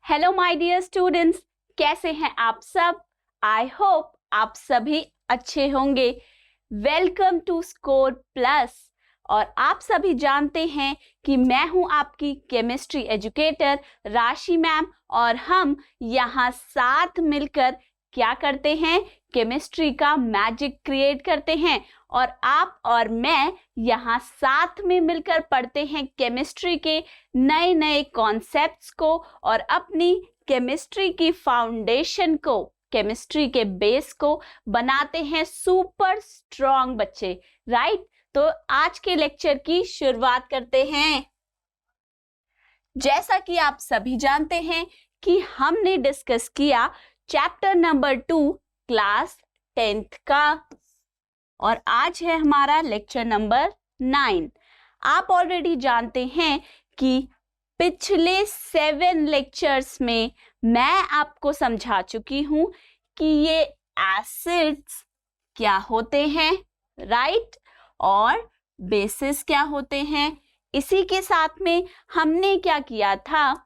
Hello my dear students, कैसे हैं आप सब। आई होप आप सभी अच्छे होंगे। Welcome to Score Plus. और आप सभी जानते हैं कि मैं हूं आपकी केमिस्ट्री एजुकेटर राशि मैम, और हम यहाँ साथ मिलकर क्या करते हैं, केमिस्ट्री का मैजिक क्रिएट करते हैं। और आप और मैं यहाँ साथ में मिलकर पढ़ते हैं केमिस्ट्री के नए नए कॉन्सेप्ट्स को और अपनी केमिस्ट्री की फाउंडेशन को, केमिस्ट्री के बेस को बनाते हैं सुपर स्ट्रॉन्ग बच्चे। राइट, तो आज के लेक्चर की शुरुआत करते हैं। जैसा कि आप सभी जानते हैं कि हमने डिस्कस किया चैप्टर नंबर 2 क्लास 10th का, और आज है हमारा लेक्चर नंबर 9। आप ऑलरेडी जानते हैं कि पिछले 7 लेक्चर्स में मैं आपको समझा चुकी हूं कि ये एसिड्स क्या होते हैं, राइट, और बेसिस क्या होते हैं। इसी के साथ में हमने क्या किया था,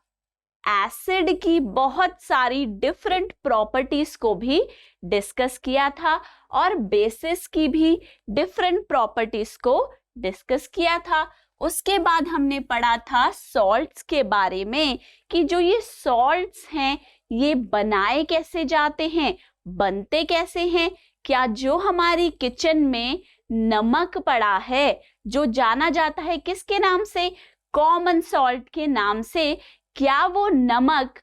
एसिड की बहुत सारी डिफरेंट प्रॉपर्टीज को भी डिस्कस किया था और बेसिस की भी डिफरेंट प्रॉपर्टीज को डिस्कस किया था। उसके बाद हमने पढ़ा था सॉल्ट्स के बारे में कि जो ये सॉल्ट्स हैं ये बनाए कैसे जाते हैं, बनते कैसे हैं। क्या जो हमारी किचन में नमक पड़ा है, जो जाना जाता है किसके नाम से, कॉमन सॉल्ट के नाम से, क्या वो नमक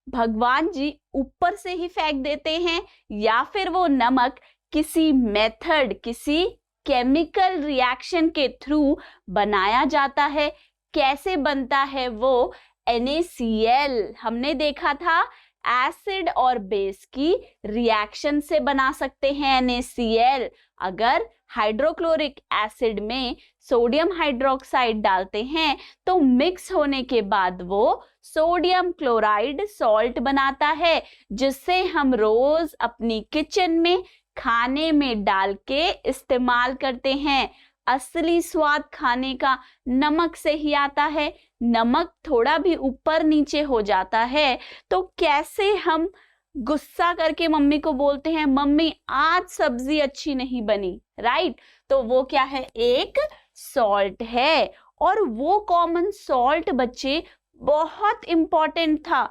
भगवान जी ऊपर से ही फेंक देते हैं या फिर वो नमक किसी मेथड, किसी केमिकल रिएक्शन के थ्रू बनाया जाता है। कैसे बनता है वो, NaCl हमने देखा था, एसिड और बेस की रिएक्शन से बना सकते हैं NaCl। अगर हाइड्रोक्लोरिक एसिड में सोडियम हाइड्रोक्साइड डालते हैं तो मिक्स होने के बाद वो सोडियम क्लोराइड सॉल्ट बनाता है, जिससे हम रोज अपनी किचन में खाने में डाल के इस्तेमाल करते हैं। असली स्वाद खाने का नमक से ही आता है। नमक थोड़ा भी ऊपर नीचे हो जाता है तो कैसे हम गुस्सा करके मम्मी को बोलते हैं, मम्मी आज सब्जी अच्छी नहीं बनी, राइट। तो वो क्या है, एक सॉल्ट है। और वो कॉमन सॉल्ट बच्चे बहुत इंपॉर्टेंट था।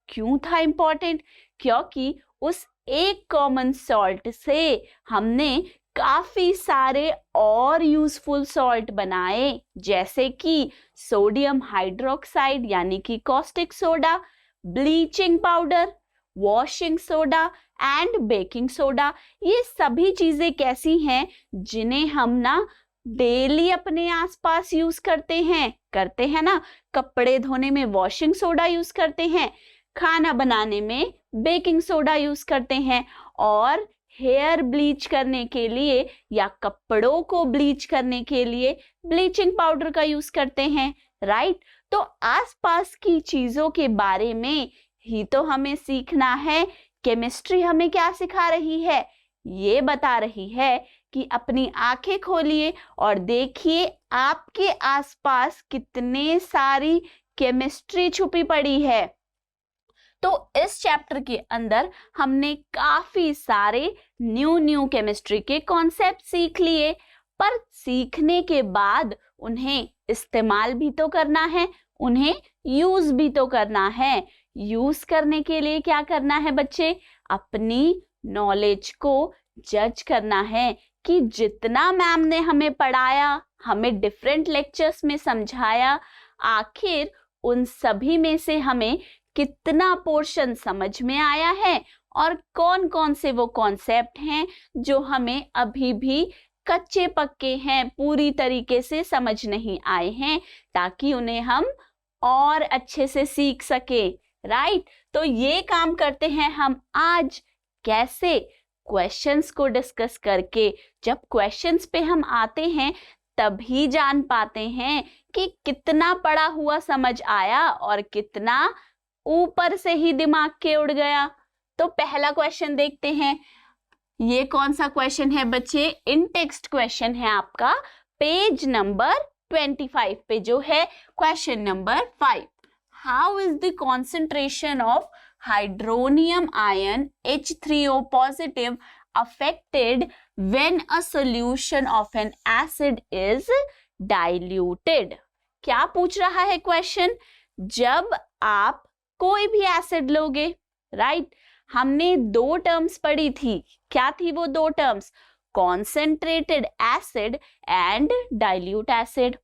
क्यों था इंपॉर्टेंट, क्योंकि उस एक कॉमन सॉल्ट से हमने काफी सारे और यूजफुल सॉल्ट बनाए, जैसे कि सोडियम हाइड्रोक्साइड यानी कि caustic soda, bleaching powder, washing soda and baking soda. ये सभी चीजें कैसी हैं, जिन्हें हम ना डेली अपने आसपास यूज करते हैं ना। कपड़े धोने में वॉशिंग सोडा यूज करते हैं, खाना बनाने में बेकिंग सोडा यूज करते हैं, और हेयर ब्लीच करने के लिए या कपड़ों को ब्लीच करने के लिए ब्लीचिंग पाउडर का यूज करते हैं, राइट। तो आसपास की चीजों के बारे में ही तो हमें सीखना है। केमिस्ट्री हमें क्या सिखा रही है, ये बता रही है कि अपनी आंखें खोलिए और देखिए आपके आसपास कितने सारी केमिस्ट्री छुपी पड़ी है। तो इस चैप्टर के अंदर हमने काफी सारे न्यू केमिस्ट्री के कॉन्सेप्ट सीख लिए, पर सीखने के बाद उन्हें इस्तेमाल भी तो करना है, उन्हें यूज भी तो करना है। यूज करने के लिए क्या करना है बच्चे, अपनी नॉलेज को जज करना है कि जितना मैम ने हमें पढ़ाया, हमें डिफरेंट लेक्चर्स में समझाया, आखिर उन सभी में से हमें कितना पोर्शन समझ में आया है और कौन कौन से वो कॉन्सेप्ट हैं जो हमें अभी भी कच्चे पक्के हैं, पूरी तरीके से समझ नहीं आए हैं, ताकि उन्हें हम और अच्छे से सीख सके, राइट। तो ये काम करते हैं हम आज। कैसे, क्वेश्चंस को डिस्कस करके। जब क्वेश्चंस पे हम आते हैं तभी जान पाते हैं कि कितना पढ़ा हुआ समझ आया और कितना ऊपर से ही दिमाग के उड़ गया। तो पहला क्वेश्चन देखते हैं। ये कौन सा क्वेश्चन है बच्चे, इन टेक्स्ट क्वेश्चन है आपका पेज नंबर 25 पे, जो है question number 5। how is the concentration of hydronium ion H3O positive affected when a solution of an acid is diluted? क्या पूछ रहा है क्वेश्चन? जब आप कोई भी एसिड लोगे, राइट, हमने दो टर्म्स पढ़ी थी. क्या थी वो दो terms? Concentrated acid and dilute acid.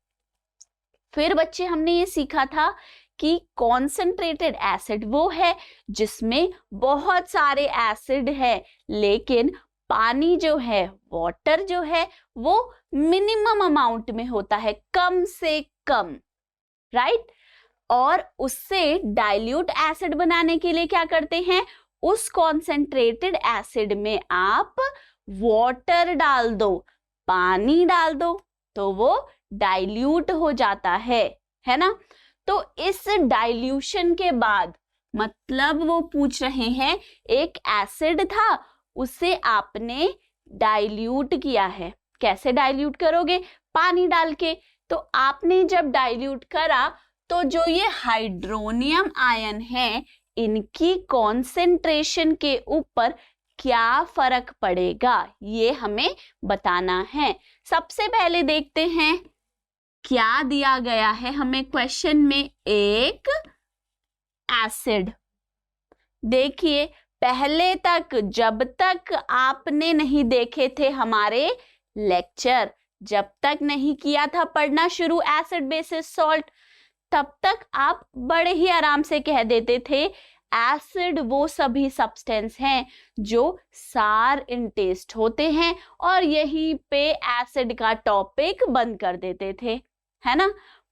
फिर बच्चे हमने ये सीखा था कि कॉन्सेंट्रेटेड एसिड वो है जिसमें बहुत सारे एसिड है, लेकिन पानी जो है, वाटर जो है, वो मिनिमम अमाउंट में होता है, कम से कम, राइट. और उससे डाइल्यूट एसिड बनाने के लिए क्या करते हैं? उस कॉन्सेंट्रेटेड एसिड में आप वाटर डाल दो, पानी डाल दो, तो वो डाइल्यूट हो जाता है ना. तो इस डाइल्यूशन के बाद, मतलब वो पूछ रहे हैं एक एसिड था, उसे आपने डाइल्यूट किया है. कैसे डाइल्यूट करोगे? पानी डाल के. तो आपने जब डाइल्यूट करा तो जो ये हाइड्रोनियम आयन है, इनकी कॉन्सेंट्रेशन के ऊपर क्या फर्क पड़ेगा, ये हमें बताना है. सबसे पहले देखते हैं क्या दिया गया है हमें क्वेश्चन में. एक एसिड. देखिए, पहले तक, जब तक आपने नहीं देखे थे हमारे लेक्चर, जब तक नहीं किया था पढ़ना शुरू एसिड बेसिस सॉल्ट, तब तक आप बड़े ही आराम से कह देते थे एसिड वो सभी सब्सटेंस हैं जो सार इन टेस्ट होते हैं, और यहीं पे एसिड का टॉपिक बंद कर देते थे, है ना.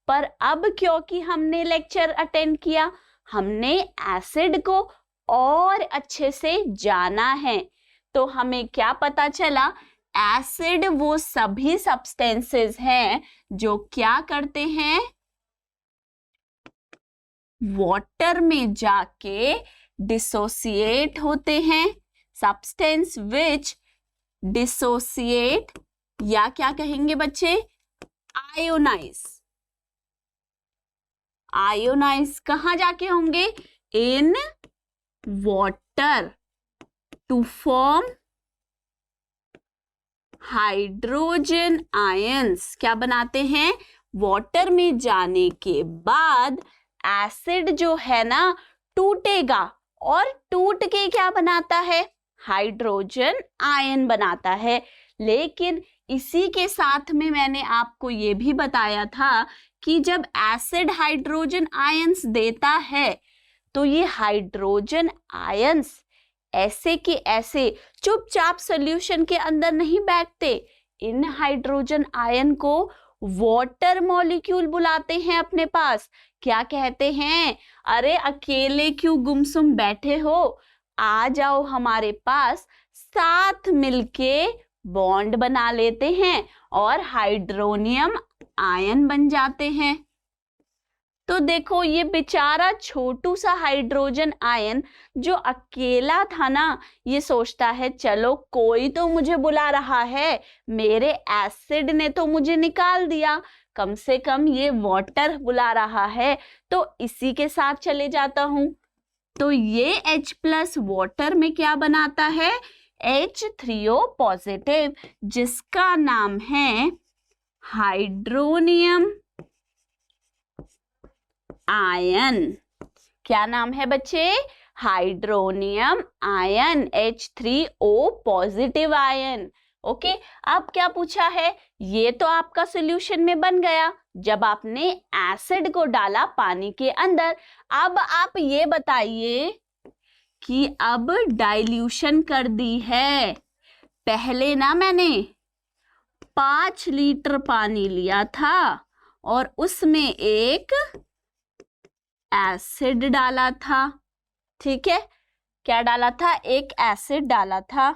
पर अब क्योंकि हमने लेक्चर अटेंड किया, हमने एसिड को और अच्छे से जाना है, तो हमें क्या पता चला? एसिड वो सभी सब्सटेंसेस हैं जो क्या करते हैं? वाटर में जाके डिसोसिएट होते हैं. सब्सटेंस विच डिसोसिएट, या क्या कहेंगे बच्चे? आयोनाइज. आयोनाइज कहां जाके होंगे? In water to form hydrogen ions. क्या बनाते हैं? वाटर में जाने के बाद एसिड जो है ना टूटेगा, और टूट के क्या बनाता है? हाइड्रोजन आयन बनाता है. लेकिन इसी के साथ में मैंने आपको ये भी बताया था कि जब एसिड हाइड्रोजन आयंस देता है तो ये हाइड्रोजन आयंस ऐसे के ऐसे चुपचाप सॉल्यूशन के अंदर नहीं बैठते. इन हाइड्रोजन आयन को वाटर मॉलिक्यूल बुलाते हैं अपने पास. क्या कहते हैं? अरे अकेले क्यों गुमसुम बैठे हो, आ जाओ हमारे पास, साथ मिलके बॉन्ड बना लेते हैं और हाइड्रोनियम आयन बन जाते हैं. तो देखो, ये बेचारा छोटू सा हाइड्रोजन आयन जो अकेला था ना, ये सोचता है चलो कोई तो मुझे बुला रहा है, मेरे एसिड ने तो मुझे निकाल दिया, कम से कम ये वाटर बुला रहा है, तो इसी के साथ चले जाता हूं. तो ये H+ वाटर में क्या बनाता है? H3O पॉजिटिव, जिसका नाम है हाइड्रोनियम आयन. क्या नाम है बच्चे? Hydronium ion, H3O positive ion. Okay, अब क्या पूछा है? ये तो आपका सॉल्यूशन में बन गया जब आपने एसिड को डाला पानी के अंदर. अब आप ये बताइए कि अब डाइल्यूशन कर दी है. पहले ना मैंने 5 लीटर पानी लिया था और उसमें एक एसिड डाला था. ठीक है, क्या डाला था? एक एसिड डाला था.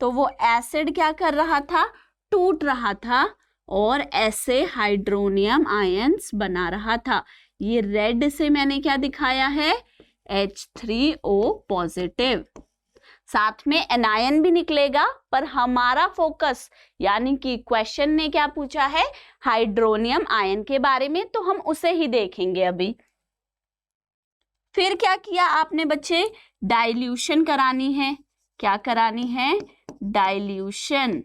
तो वो एसिड क्या कर रहा था? टूट रहा था और ऐसे हाइड्रोनियम आयंस बना रहा था. ये रेड से मैंने क्या दिखाया है? H3O positive. साथ में एनायन भी निकलेगा, पर हमारा फोकस यानी कि क्वेश्चन ने क्या पूछा है? हाइड्रोनियम आयन के बारे में, तो हम उसे ही देखेंगे अभी. फिर क्या किया आपने बच्चे, डाइल्यूशन करानी है। क्या करानी है, डाइल्यूशन।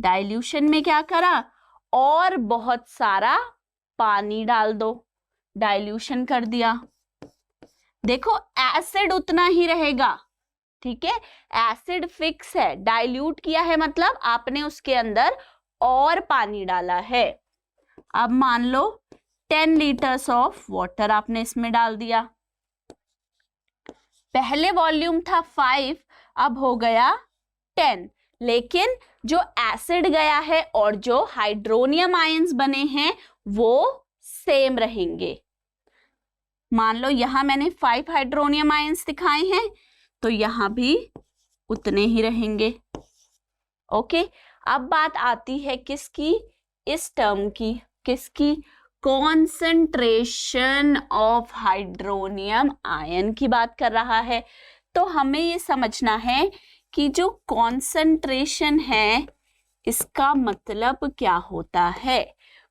डाइल्यूशन में क्या करा, और बहुत सारा पानी डाल दो, डाइल्यूशन कर दिया। देखो एसिड उतना ही रहेगा, ठीक है, एसिड फिक्स है, डाइल्यूट किया है मतलब आपने उसके अंदर और पानी डाला है। अब मान लो 10 लीटर्स ऑफ वाटर आपने इसमें डाल दिया। पहले वॉल्यूम था 5, अब हो गया 10, लेकिन जो एसिड गया है और जो हाइड्रोनियम आयंस बने हैं वो सेम रहेंगे। मान लो यहां मैंने 5 हाइड्रोनियम आयंस दिखाए हैं, तो यहां भी उतने ही रहेंगे। ओके, अब बात आती है किसकी, इस टर्म की, किसकी, कॉन्सेंट्रेशन ऑफ हाइड्रोनियम आयन की बात कर रहा है। तो हमें ये समझना है कि जो कॉन्सेंट्रेशन है इसका मतलब क्या होता है।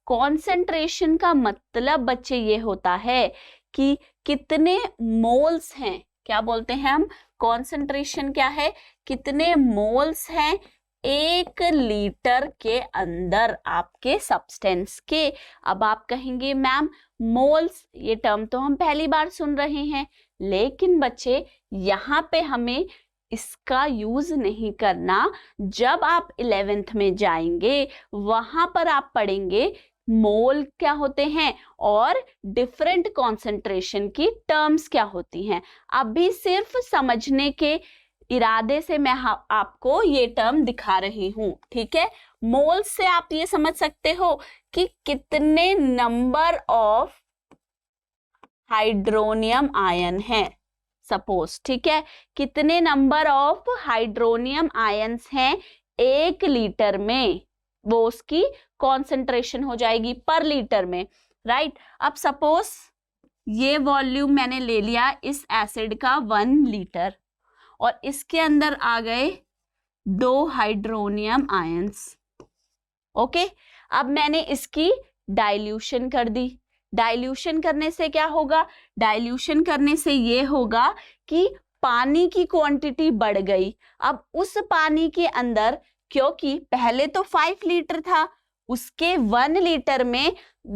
कॉन्सेंट्रेशन का मतलब बच्चे ये होता है कि कितने मोल्स हैं, क्या बोलते हैं हम, कॉन्सेंट्रेशन क्या है, कितने मोल्स हैं 1 लीटर के अंदर आपके सब्सटेंस के। अब आप कहेंगे मैम मोल्स, ये टर्म तो हम पहली बार सुन रहे हैं, लेकिन बच्चे यहाँ पे हमें इसका यूज नहीं करना। जब आप 11th में जाएंगे वहां पर आप पढ़ेंगे मोल क्या होते हैं और डिफरेंट कॉन्सेंट्रेशन की टर्म्स क्या होती हैं। अभी सिर्फ समझने के इरादे से मैं आपको ये टर्म दिखा रही हूं, ठीक है। मोल्स से आप ये समझ सकते हो कि कितने नंबर ऑफ हाइड्रोनियम आयन है, सपोज, ठीक है, कितने नंबर ऑफ हाइड्रोनियम आयंस हैं 1 लीटर में, वो उसकी कॉन्सेंट्रेशन हो जाएगी पर लीटर में, राइट। अब सपोज ये वॉल्यूम मैंने ले लिया इस एसिड का 1 लीटर और इसके अंदर आ गए 2 हाइड्रोनियम आयंस। ओके, अब मैंने इसकी डाइल्यूशन कर दी। डाइल्यूशन करने से क्या होगा, डाइल्यूशन करने से ये होगा कि पानी की क्वांटिटी बढ़ गई। अब उस पानी के अंदर, क्योंकि पहले तो 5 लीटर था, उसके 1 लीटर में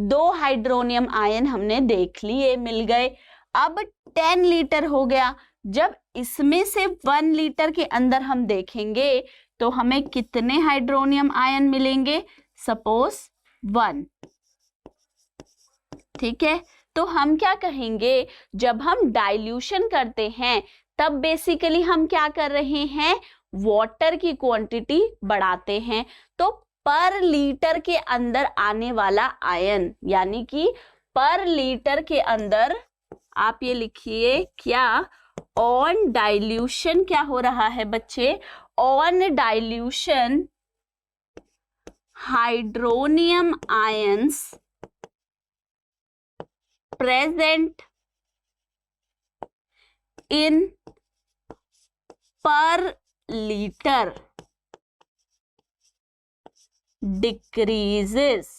2 हाइड्रोनियम आयन हमने देख लिए, मिल गए। अब 10 लीटर हो गया। जब इसमें से 1 लीटर के अंदर हम देखेंगे तो हमें कितने हाइड्रोनियम आयन मिलेंगे, सपोज 1, ठीक है। तो हम क्या कहेंगे, जब हम डाइल्यूशन करते हैं तब बेसिकली हम क्या कर रहे हैं, वाटर की क्वांटिटी बढ़ाते हैं। तो पर लीटर के अंदर आने वाला आयन, यानी कि पर लीटर के अंदर आप ये लिखिए क्या, ऑन डाइल्यूशन क्या हो रहा है बच्चे, on dilution hydronium ions present in per liter decreases,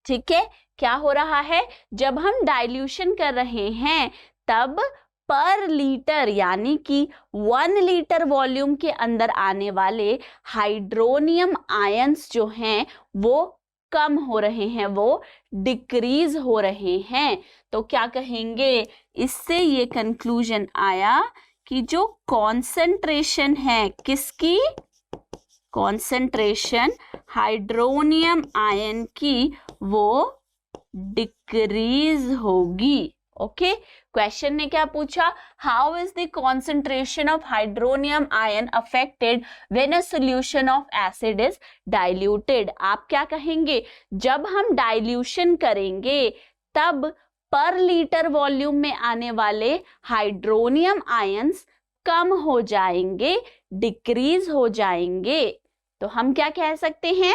ठीक है। क्या हो रहा है, जब हम डाइल्यूशन कर रहे हैं तब पर लीटर यानी कि 1 लीटर वॉल्यूम के अंदर आने वाले हाइड्रोनियम आयंस जो हैं वो कम हो रहे हैं, वो डिक्रीज हो रहे हैं। तो क्या कहेंगे, इससे ये कंक्लूजन आया कि जो कॉन्सेंट्रेशन है किसकी, कॉन्सेंट्रेशन हाइड्रोनियम आयन की, वो डिक्रीज होगी। ओके, क्वेश्चन ने क्या पूछा, how is the concentration of hydronium ion affected when a solution of acid is diluted. आप क्या कहेंगे, जब हम डाइल्यूशन करेंगे तब पर लीटर वॉल्यूम में आने वाले हाइड्रोनियम आयंस कम हो जाएंगे, डिक्रीज हो जाएंगे। तो हम क्या कह सकते हैं,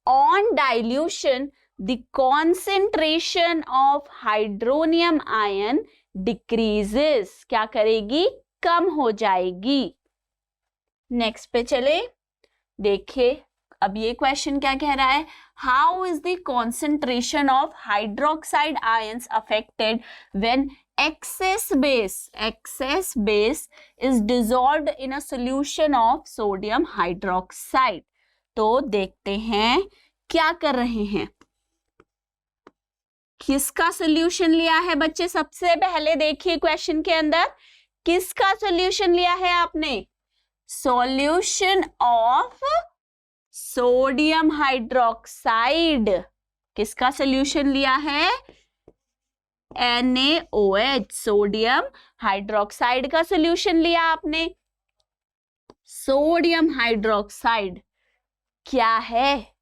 on dilution the concentration of hydronium ion decreases, क्या करेगी, कम हो जाएगी। नेक्स्ट पे चले, देखिए अब ये क्वेश्चन क्या कह रहा है, how is the concentration of hydroxide ions affected when excess base is dissolved in a solution of sodium hydroxide. तो देखते हैं क्या कर रहे हैं, किसका सोल्यूशन लिया है बच्चे? सबसे पहले देखिए क्वेश्चन के अंदर किसका सोल्यूशन लिया है आपने? Solution of sodium hydroxide. किसका सोल्यूशन लिया है? NaOH, सोडियम हाइड्रोक्साइड का सोल्यूशन लिया आपने। सोडियम हाइड्रोक्साइड क्या है,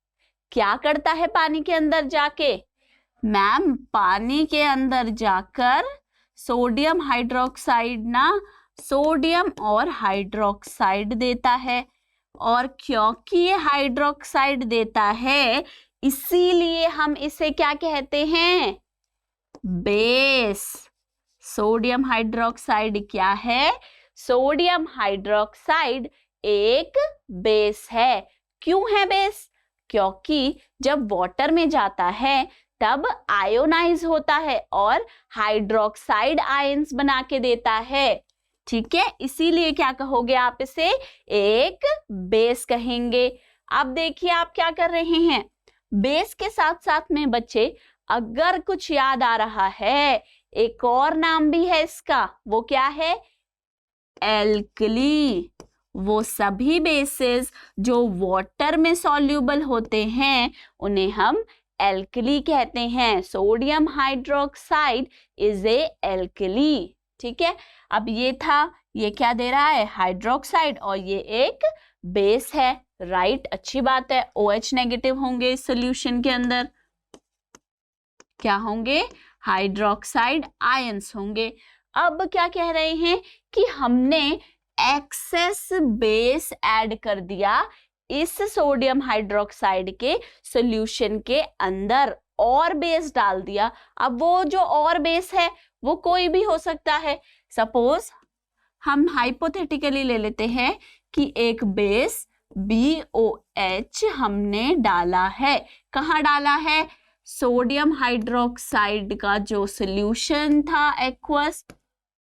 क्या करता है पानी के अंदर जाके? मैम, पानी के अंदर जाकर सोडियम हाइड्रोक्साइड ना सोडियम और हाइड्रोक्साइड देता है, और क्योंकि ये हाइड्रोक्साइड देता है इसीलिए हम इसे क्या कहते हैं? बेस। सोडियम हाइड्रोक्साइड क्या है? सोडियम हाइड्रोक्साइड एक बेस है। क्यों है बेस? क्योंकि जब वाटर में जाता है तब आयोनाइज होता है और हाइड्रोक्साइड आयंस बना के देता है। ठीक है, इसीलिए क्या कहोगे आप इसे? एक बेस कहेंगे। अब देखिए आप क्या कर रहे हैं, बेस के साथ साथ में बच्चे अगर कुछ याद आ रहा है, एक और नाम भी है इसका, वो क्या है? एल्कली। वो सभी बेसेस जो वाटर में सॉल्यूबल होते हैं उन्हें हम एल्कली कहते हैं। Sodium hydroxide is a alkali. ठीक है, अब ये था, ये क्या दे रहा है? हाइड्रोक्साइड, और ये एक बेस है। राइट, अच्छी बात है। OH नेगेटिव होंगे इस सोल्यूशन के अंदर, क्या होंगे? हाइड्रोक्साइड आयंस होंगे। अब क्या कह रहे हैं कि हमने एक्सेस बेस ऐड कर दिया इस सोडियम हाइड्रोक्साइड के सॉल्यूशन के अंदर, और बेस डाल दिया। अब वो जो और बेस है वो कोई भी हो सकता है। सपोज हम हाइपोथेटिकली ले लेते हैं कि एक बेस BOH हमने डाला है। कहाँ डाला है? सोडियम हाइड्रोक्साइड का जो सॉल्यूशन था एक्वस,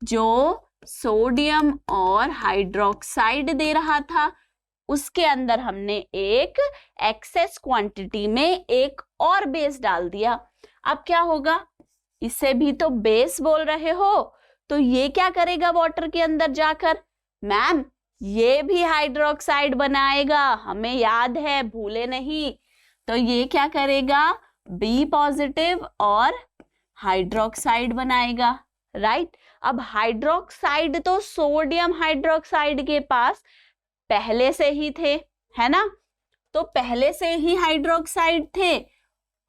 जो सोडियम और हाइड्रोक्साइड दे रहा था, उसके अंदर हमने एक एक्सेस क्वांटिटी में एक और बेस डाल दिया। अब क्या होगा? इसे भी तो बेस बोल रहे हो, तो ये क्या करेगा वाटर के अंदर जाकर? मैम, ये भी हाइड्रोक्साइड बनाएगा, हमें याद है, भूले नहीं। तो ये क्या करेगा? B पॉजिटिव और हाइड्रोक्साइड बनाएगा। राइट, अब हाइड्रोक्साइड तो सोडियम हाइड्रोक्साइड के पास पहले से ही थे, है ना? तो पहले से ही हाइड्रोक्साइड थे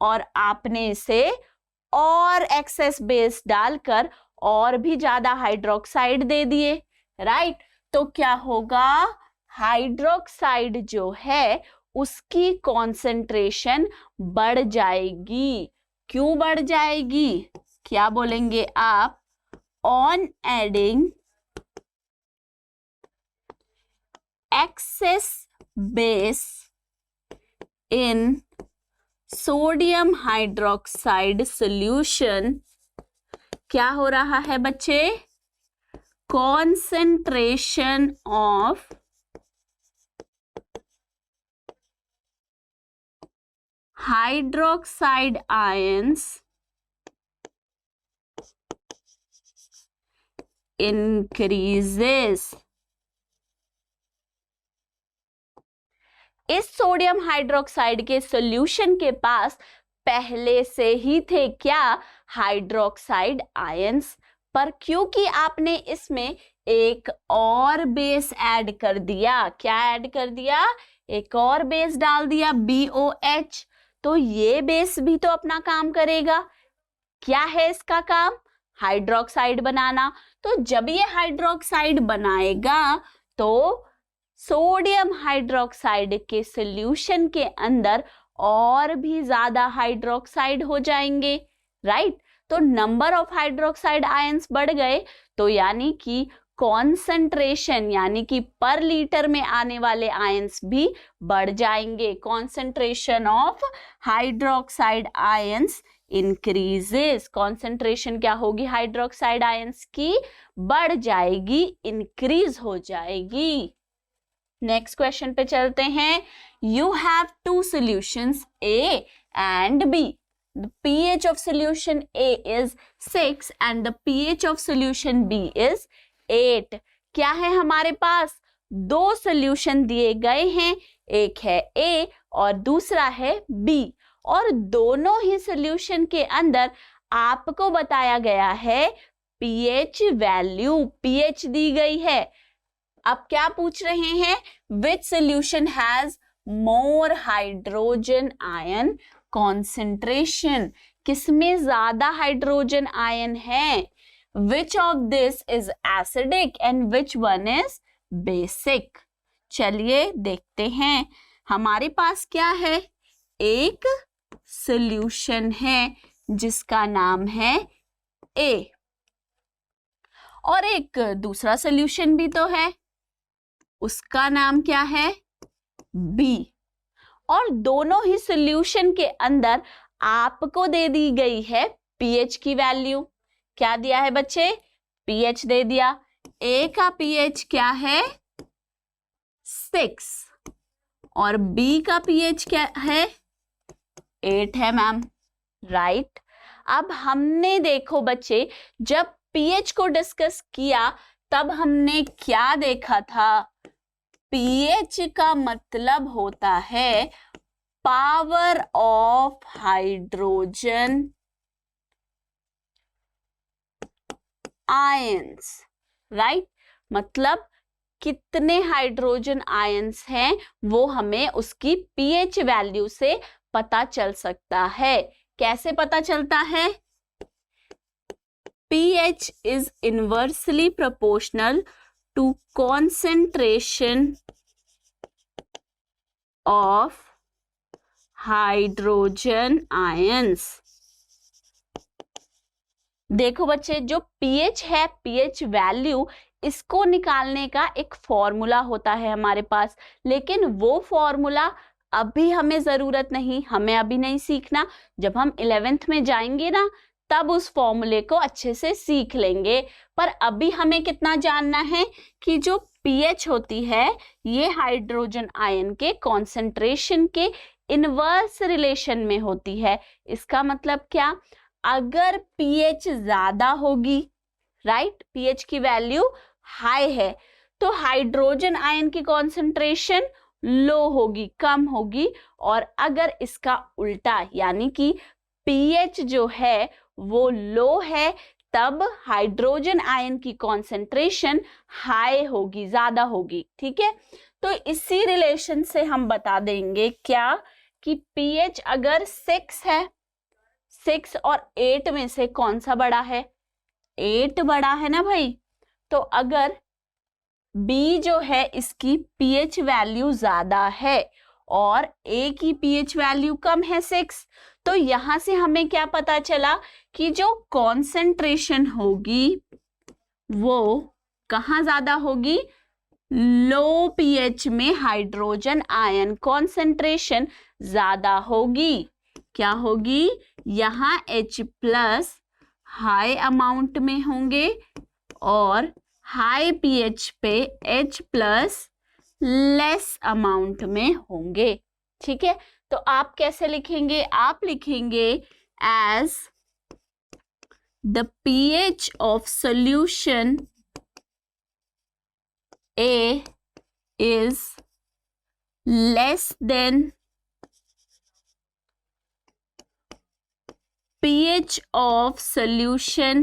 और आपने इसे और एक्सेस बेस डालकर और भी ज्यादा हाइड्रोक्साइड दे दिए। राइट, तो क्या होगा? हाइड्रोक्साइड जो है उसकी कॉन्सेंट्रेशन बढ़ जाएगी। क्यों बढ़ जाएगी? क्या बोलेंगे आप? On adding excess base in sodium hydroxide solution, क्या हो रहा है बच्चे? concentration of hydroxide ions increases। इस सोडियम हाइड्रोक्साइड के सॉल्यूशन के पास पहले से ही थे क्या? हाइड्रोक्साइड आयंस, पर क्योंकि आपने इसमें एक और बेस ऐड कर दिया। क्या ऐड कर दिया? एक और बेस डाल दिया, BOH। तो ये बेस भी तो अपना काम करेगा। क्या है इसका काम? हाइड्रोक्साइड बनाना। तो जब ये हाइड्रोक्साइड बनाएगा तो सोडियम हाइड्रोक्साइड के सॉल्यूशन के अंदर और भी ज्यादा हाइड्रोक्साइड हो जाएंगे। राइट, तो नंबर ऑफ हाइड्रोक्साइड आयंस बढ़ गए, तो यानी कि कॉन्सेंट्रेशन यानी कि पर लीटर में आने वाले आयंस भी बढ़ जाएंगे। Concentration of hydroxide ions increases. Concentration क्या होगी हाइड्रोक्साइड आयंस की, बढ़ जाएगी, इंक्रीज हो जाएगी। नेक्स्ट क्वेश्चन पे चलते हैं। You have two solutions A and B. The pH of solution A is 6 and the pH of solution B is 8. क्या है हमारे पास, दो सॉल्यूशन दिए गए हैं, एक है A और दूसरा है B, और दोनों ही सॉल्यूशन के अंदर आपको बताया गया है pH वैल्यू, pH दी गई है। अब क्या पूछ रहे हैं, which solution has more hydrogen ion concentration, किसमें ज्यादा हाइड्रोजन आयन है, which of this is acidic and which one is basic। चलिए देखते हैं, हमारे पास क्या है, एक सॉल्यूशन है जिसका नाम है A और एक दूसरा सॉल्यूशन भी तो है, उसका नाम क्या है B, और दोनों ही सॉल्यूशन के अंदर आपको दे दी गई है pH की वैल्यू। क्या दिया है बच्चे, pH दे दिया। A का pH क्या है 6 और B का pH क्या है 8 है मैम, राइट। अब हमने देखो बच्चे, जब pH को डिस्कस किया तब हमने क्या देखा था, pH का मतलब होता है power of hydrogen ions, right. मतलब कितने हाइड्रोजन आयंस हैं वो हमें उसकी pH वैल्यू से पता चल सकता है। कैसे पता चलता है, pH is inversely proportional to concentration of hydrogen ions। देखो बच्चे, जो pH है, pH वैल्यू, इसको निकालने का एक फॉर्मूला होता है हमारे पास, लेकिन वो फॉर्मूला अभी हमें जरूरत नहीं, हमें अभी नहीं सीखना। जब हम 11th में जाएंगे ना तब उस फॉर्मूले को अच्छे से सीख लेंगे। पर अभी हमें कितना जानना है कि जो pH होती है ये हाइड्रोजन आयन के कॉन्सेंट्रेशन के इनवर्स रिलेशन में होती है। इसका मतलब क्या, अगर pH ज्यादा होगी, राइट, pH की वैल्यू हाई है, तो हाइड्रोजन आयन की कॉन्सेंट्रेशन लो होगी, कम होगी। और अगर इसका उल्टा यानी कि pH जो है वो लो है, तब हाइड्रोजन आयन की कॉन्सेंट्रेशन हाई होगी, ज्यादा होगी, ठीक है। तो इसी रिलेशन से हम बता देंगे क्या, कि pH अगर 6 है, 6 और 8 में से कौन सा बड़ा है, 8 बड़ा है ना भाई। तो अगर B जो है इसकी pH वैल्यू ज्यादा है और A की pH वैल्यू कम है 6, तो यहां से हमें क्या पता चला कि जो कॉन्सेंट्रेशन होगी वो कहाँ ज्यादा होगी, लो pH में हाइड्रोजन आयन कॉन्सेंट्रेशन ज्यादा होगी। क्या होगी, यहाँ H+ हाई अमाउंट में होंगे और हाई pH पे H+ लेस अमाउंट में होंगे, ठीक है। तो आप कैसे लिखेंगे, आप लिखेंगे as the pH of solution A is less than pH of solution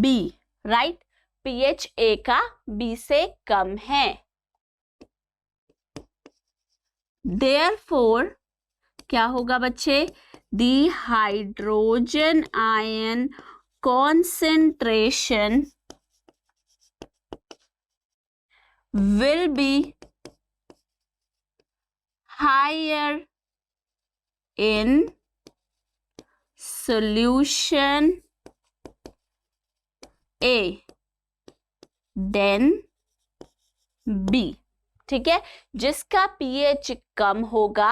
B, right. pH A का B से कम है। Therefore क्या होगा बच्चे, the hydrogen ion concentration will be higher in solution A than B, ठीक है। जिसका pH कम होगा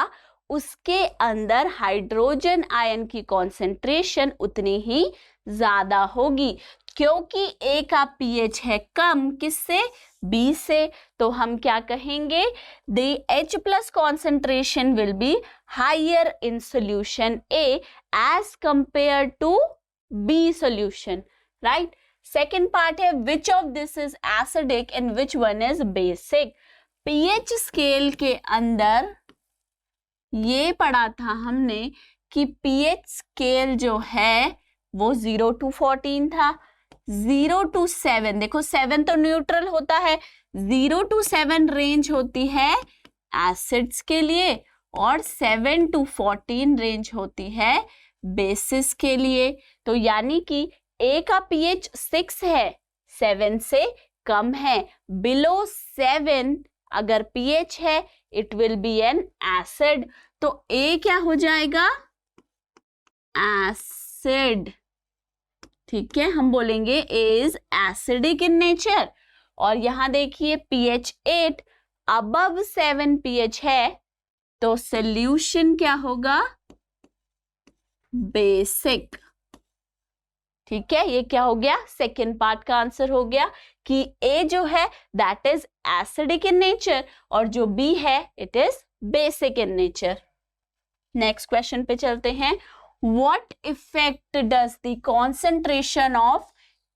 उसके अंदर हाइड्रोजन आयन की कॉन्सेंट्रेशन उतनी ही ज्यादा होगी, क्योंकि ए का पीएच है कम किससे, बी से, तो हम क्या कहेंगे, the H plus concentration will be higher in solution A as compare to B solution, right. Second part है which of this is acidic and which one is basic. PH scale के अंदर ये पढ़ा था हमने कि पीएच स्केल जो है वो 0 to 14 था, 0 to 7, देखो 7 तो न्यूट्रल होता है, 0 to 7 रेंज होती है एसिड्स के लिए और 7 to 14 रेंज होती है बेसिस के लिए। तो यानी कि ए का पीएच 6 है, 7 से कम है, बिलो 7 अगर पीएच है it will be N acid, तो ए क्या हो जाएगा, एसिड, ठीक है, हम बोलेंगे ए इज एसिडिक इन नेचर। और यहां देखिए pH 8 अबव 7 pH है, तो सोल्यूशन क्या होगा, बेसिक, ठीक है। ये क्या हो गया, सेकेंड पार्ट का आंसर हो गया कि ए जो है that is acidic in nature और जो बी है it is basic in nature. Next question पे चलते हैं। What effect does the concentration of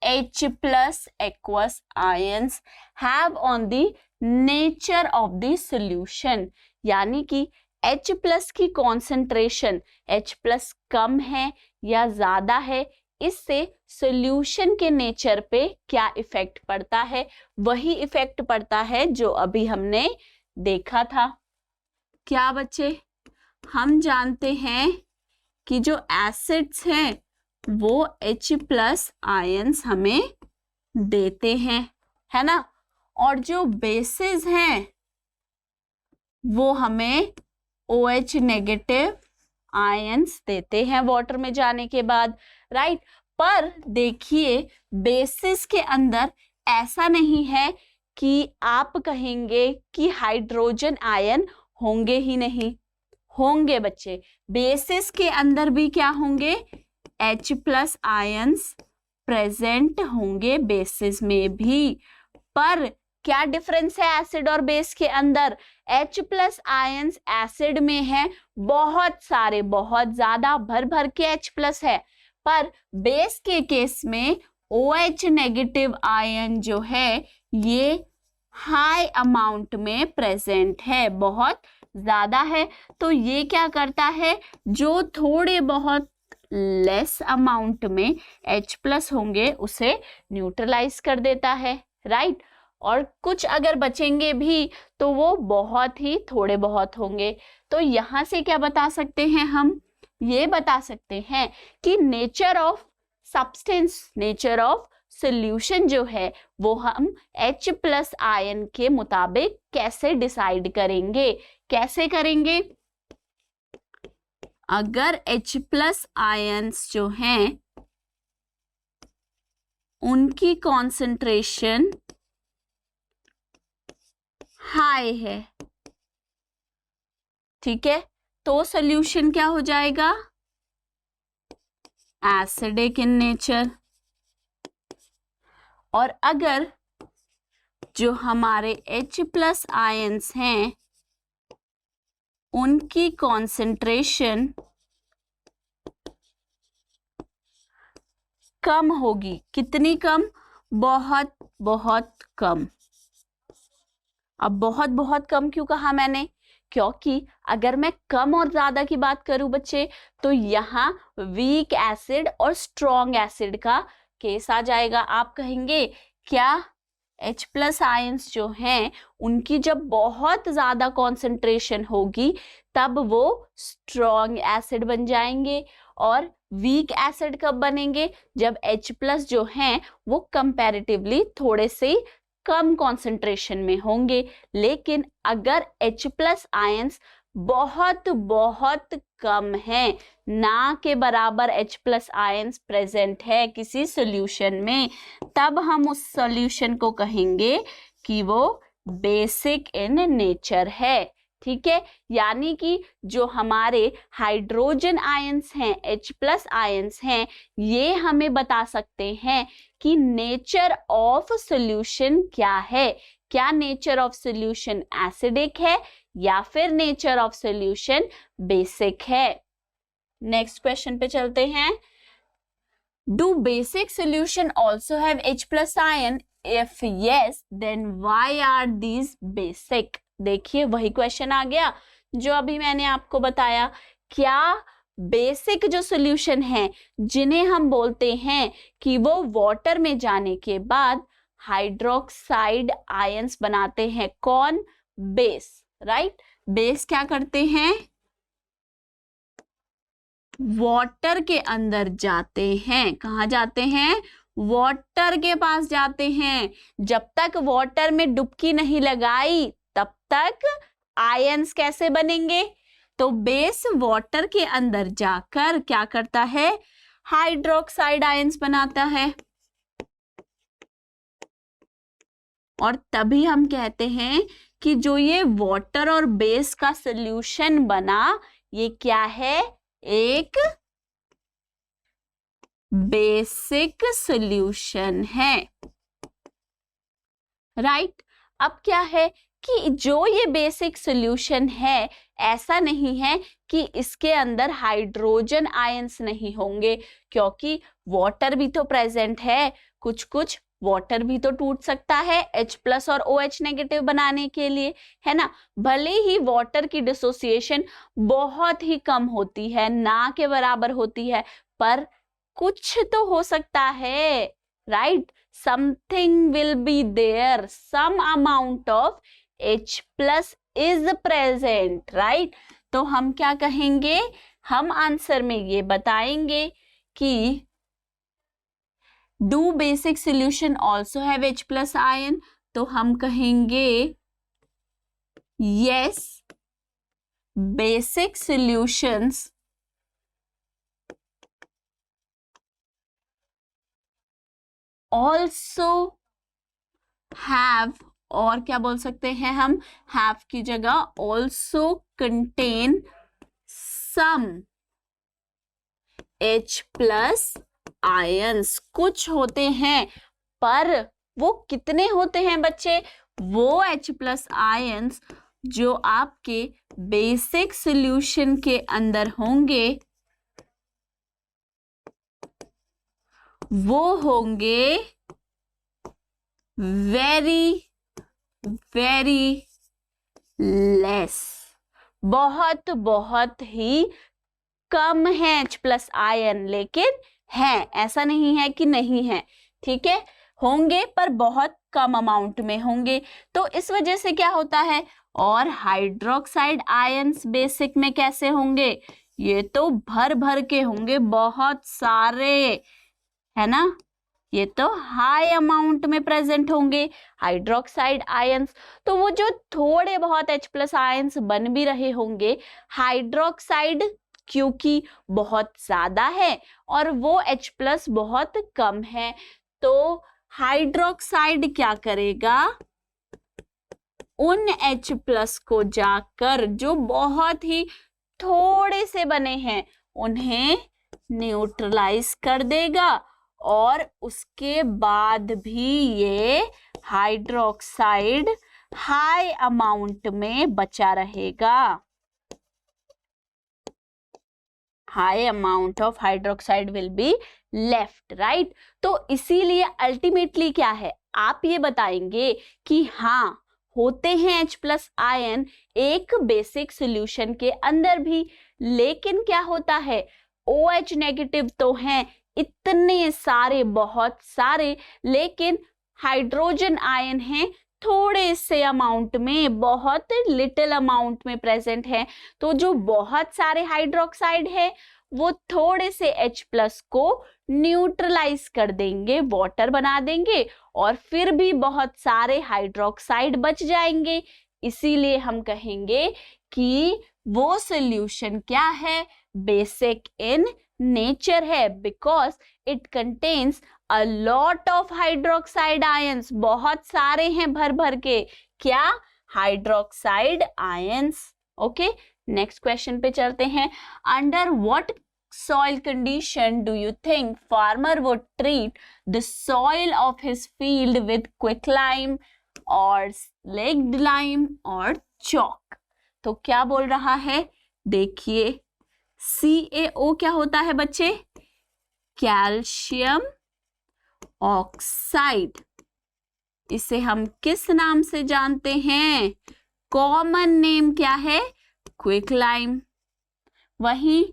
H plus aqueous ions have on the nature of the solution? यानी कि H plus की concentration, H plus कम है या ज्यादा है, इससे solution के nature पे क्या इफेक्ट पड़ता है, वही इफेक्ट पड़ता है जो अभी हमने देखा था। क्या बच्चे, हम जानते हैं कि जो एसिड्स हैं वो H प्लस आयंस हमें देते हैं, है ना, और जो बेसिस हैं वो हमें OH नेगेटिव आयंस देते हैं वाटर में जाने के बाद, राइट। पर देखिए बेसिस के अंदर ऐसा नहीं है कि आप कहेंगे कि हाइड्रोजन आयन होंगे ही नहीं, होंगे बच्चे, बेसिस के अंदर भी क्या होंगे, H प्लस आयंस प्रेजेंट होंगे बेसिस में भी। पर क्या डिफरेंस है एसिड और बेस के अंदर, H प्लस आयंस एसिड में है बहुत सारे, बहुत ज्यादा, भर भर के H प्लस है, पर बेस के केस में OH नेगेटिव आयन जो है ये हाई अमाउंट में प्रेजेंट है, बहुत ज्यादा है। तो ये क्या करता है, जो थोड़े बहुत लेस अमाउंट में H प्लस होंगे उसे न्यूट्रलाइज कर देता है, राइट। और कुछ अगर बचेंगे भी तो वो बहुत ही थोड़े बहुत होंगे। तो यहाँ से क्या बता सकते हैं, हम ये बता सकते हैं कि nature of substance, nature of solution जो है वो हम H प्लस आयन के मुताबिक कैसे डिसाइड करेंगे, कैसे करेंगे, अगर H प्लस आयंस जो हैं उनकी कॉन्सेंट्रेशन हाई है, ठीक है, तो सोल्यूशन क्या हो जाएगा, एसिडिक इन नेचर। और अगर जो हमारे H प्लस आयंस हैं उनकी कॉन्सेंट्रेशन कम होगी, कितनी कम, बहुत बहुत कम। अब बहुत बहुत कम क्यों कहा मैंने, क्योंकि अगर मैं कम और ज्यादा की बात करूं बच्चे तो यहाँ वीक एसिड और स्ट्रॉन्ग एसिड का केस आ जाएगा। आप कहेंगे क्या H प्लस आयंस जो हैं उनकी जब बहुत ज्यादा कॉन्सेंट्रेशन होगी तब वो स्ट्रॉन्ग एसिड बन जाएंगे, और वीक एसिड कब बनेंगे, जब H प्लस जो हैं वो कंपैरेटिवली थोड़े से कम कॉन्सेंट्रेशन में होंगे। लेकिन अगर H प्लस आयंस बहुत बहुत कम है, ना के बराबर H प्लस आयंस प्रेजेंट है किसी सॉल्यूशन में, तब हम उस सॉल्यूशन को कहेंगे कि वो बेसिक इन नेचर है, ठीक है, यानी कि जो हमारे हाइड्रोजन आयंस हैं, H+ आयंस हैं, ये हमें बता सकते हैं कि नेचर ऑफ सॉल्यूशन क्या है। क्या नेचर ऑफ सॉल्यूशन एसिडिक है या फिर नेचर ऑफ सॉल्यूशन बेसिक है। नेक्स्ट क्वेश्चन पे चलते हैं। Do basic solution also have H+ ion? If yes then why are these basic. देखिए वही क्वेश्चन आ गया जो अभी मैंने आपको बताया। क्या बेसिक जो सॉल्यूशन है जिन्हें हम बोलते हैं कि वो वाटर में जाने के बाद हाइड्रोक्साइड आयंस बनाते हैं। कौन? Base, right. बेस क्या करते हैं? वाटर के अंदर जाते हैं। कहाँ जाते हैं? वाटर के पास जाते हैं। जब तक वाटर में डुबकी नहीं लगाई तब तक आयंस कैसे बनेंगे? तो बेस वाटर के अंदर जाकर क्या करता है? हाइड्रोक्साइड आयंस बनाता है। और तभी हम कहते हैं कि जो ये वाटर और बेस का सॉल्यूशन बना, ये क्या है? एक बेसिक सॉल्यूशन है, राइट। अब क्या है कि जो ये बेसिक सॉल्यूशन है, ऐसा नहीं है कि इसके अंदर हाइड्रोजन आयंस नहीं होंगे, क्योंकि वाटर भी तो प्रेजेंट है। कुछ कुछ वाटर भी तो टूट सकता है H+ और OH नेगेटिव बनाने के लिए, है ना। भले ही वाटर की डिसोसिएशन बहुत ही कम होती है, ना के बराबर होती है, पर कुछ तो हो सकता है, right. Something will be there, some amount of H+ is present, right. तो हम क्या कहेंगे? हम आंसर में ये बताएंगे कि do basic solution also have H+ ion? तो हम कहेंगे yes, basic solutions also have, और क्या बोल सकते हैं हम? have की जगह also contain some H+ ions. कुछ होते हैं, पर वो कितने होते हैं बच्चे? वो H+ आयंस जो आपके बेसिक सॉल्यूशन के अंदर होंगे, वो होंगे वेरी वेरी लेस, बहुत बहुत ही कम है H+ आयन, लेकिन है, ऐसा नहीं है कि नहीं है, ठीक है। होंगे पर बहुत कम अमाउंट में होंगे। तो इस वजह से क्या होता है? और हाइड्रोक्साइड आयंस बेसिक में कैसे होंगे? ये तो भर भर के होंगे, बहुत सारे, है ना। ये तो हाई अमाउंट में प्रेजेंट होंगे हाइड्रोक्साइड आयंस। तो वो जो थोड़े बहुत H+ आयंस बन भी रहे होंगे, हाइड्रोक्साइड क्योंकि बहुत ज्यादा है और वो H+ बहुत कम है, तो हाइड्रोक्साइड क्या करेगा? उन H+ को जाकर जो बहुत ही थोड़े से बने हैं उन्हें न्यूट्रलाइज कर देगा, और उसके बाद भी ये हाइड्रोक्साइड हाई अमाउंट में बचा रहेगा। High amount of hydroxide will be left, right. तो इसीलिए अल्टीमेटली क्या है, आप ये बताएंगे कि हाँ होते हैं H+ आयन एक बेसिक सॉल्यूशन के अंदर भी, लेकिन क्या होता है? OH नेगेटिव तो हैं इतने सारे, बहुत सारे, लेकिन हाइड्रोजन आयन हैं थोड़े से अमाउंट में, बहुत लिटिल अमाउंट में प्रेजेंट है। तो जो बहुत सारे हाइड्रोक्साइड है वो थोड़े से H+ को न्यूट्रलाइज कर देंगे, वाटर बना देंगे, और फिर भी बहुत सारे हाइड्रोक्साइड बच जाएंगे। इसीलिए हम कहेंगे कि वो सॉल्यूशन क्या है? बेसिक इन नेचर है, because it contains a lot of hydroxide ions. बहुत सारे हैं भर भर के, क्या? Hydroxide ions. Okay, next question पे चलते हैं. Under what soil condition do you think farmer would treat the soil of his field with quicklime or slaked lime or chalk? तो क्या बोल रहा है, देखिए CaO क्या होता है बच्चे, कैल्शियम ऑक्साइड. इसे हम किस नाम से जानते हैं, कॉमन नेम क्या है, क्विकलाइम. वही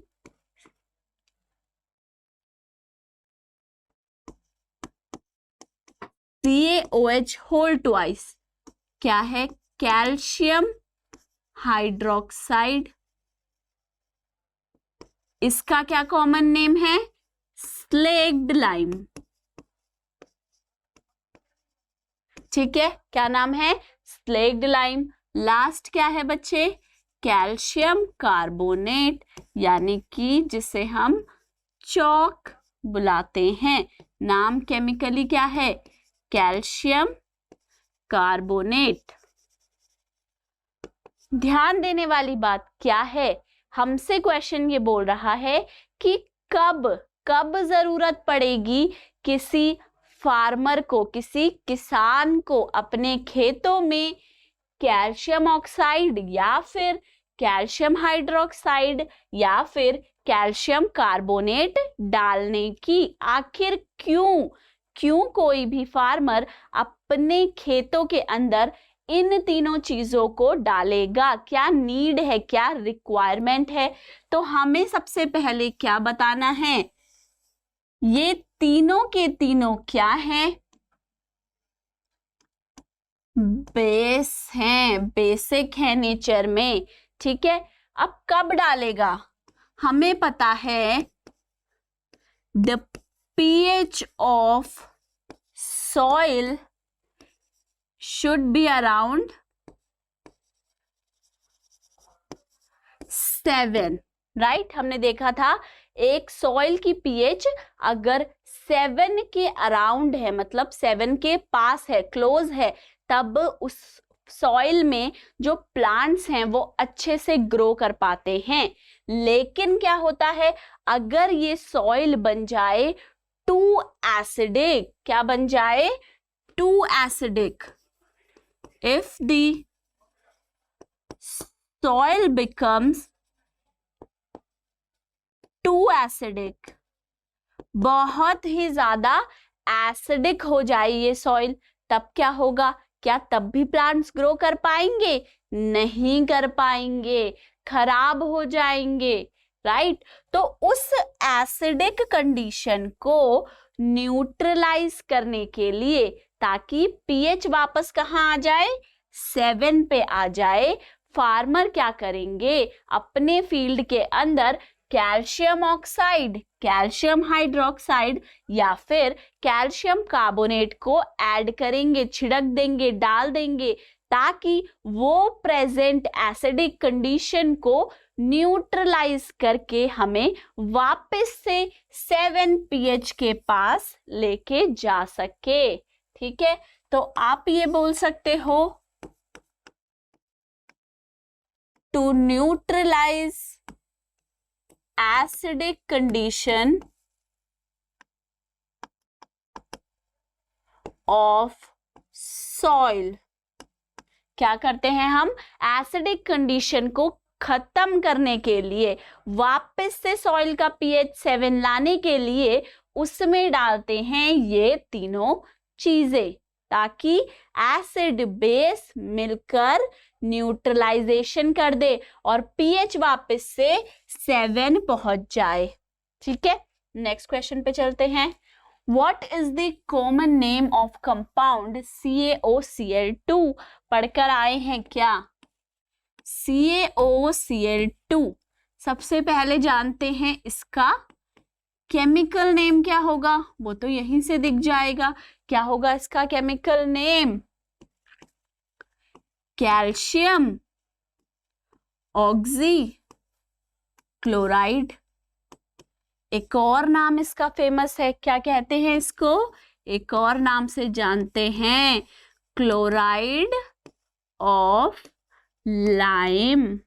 CaOH होल ट्वाइस क्या है, कैल्शियम हाइड्रोक्साइड. इसका क्या कॉमन नेम है, स्लेक्ड लाइम. ठीक है, क्या नाम है, स्लेक्ड लाइम. लास्ट क्या है बच्चे, कैल्शियम कार्बोनेट, यानी कि जिसे हम चॉक बुलाते हैं. नाम केमिकली क्या है, कैल्शियम कार्बोनेट. ध्यान देने वाली बात क्या है, हमसे क्वेश्चन ये बोल रहा है कि कब कब जरूरत पड़ेगी किसी फार्मर को, किसी किसान को अपने खेतों में कैल्शियम ऑक्साइड या फिर कैल्शियम हाइड्रोक्साइड या फिर कैल्शियम कार्बोनेट डालने की. आखिर क्यों कोई भी फार्मर अपने खेतों के अंदर इन तीनों चीजों को डालेगा, क्या नीड है, क्या रिक्वायरमेंट है. तो हमें सबसे पहले क्या बताना है, ये तीनों के तीनों क्या हैं, बेस हैं, बेसिक है नेचर में. ठीक है, अब कब डालेगा, हमें पता है the pH of soil should be around 7, right. हमने देखा था एक सॉइल की pH अगर 7 के अराउंड है, मतलब 7 के पास है, क्लोज है, तब उस सॉइल में जो प्लांट्स हैं वो अच्छे से ग्रो कर पाते हैं. लेकिन क्या होता है, अगर ये सॉइल बन जाए टू एसिडिक, क्या बन जाए, too acidic, if the soil becomes too acidic, बहुत ही ज्यादा एसिडिक हो जाए ये सॉइल, तब क्या होगा, क्या तब भी प्लांट्स ग्रो कर पाएंगे, नहीं कर पाएंगे, खराब हो जाएंगे, राइट. तो उस एसिडिक कंडीशन को न्यूट्रलाइज करने के लिए, ताकि पीएच वापस कहाँ आ जाए, 7 पे आ जाए, फार्मर क्या करेंगे, अपने फील्ड के अंदर कैल्शियम ऑक्साइड, कैल्शियम हाइड्रोक्साइड या फिर कैल्शियम कार्बोनेट को ऐड करेंगे, छिड़क देंगे, डाल देंगे, ताकि वो प्रेजेंट एसिडिक कंडीशन को न्यूट्रलाइज करके हमें वापस से 7 pH के पास लेके जा सके. ठीक है, तो आप ये बोल सकते हो, to neutralize acidic condition of soil, क्या करते हैं हम, एसिडिक कंडीशन को खत्म करने के लिए, वापस से सॉइल का pH 7 लाने के लिए उसमें डालते हैं ये तीनों चीजें, ताकि एसिड बेस मिलकर न्यूट्रलाइजेशन कर दे और pH वापस से 7 पहुंच जाए. ठीक है, नेक्स्ट क्वेश्चन पे चलते हैं. What is the common name of compound CaOCl2? पढ़कर आए हैं क्या, CaOCl2. सबसे पहले जानते हैं इसका केमिकल नेम क्या होगा, वो तो यहीं से दिख जाएगा. क्या होगा इसका chemical name, calcium oxy chloride. एक और नाम इसका फेमस है, क्या कहते हैं इसको, एक और नाम से जानते हैं, क्लोराइड ऑफ लाइम.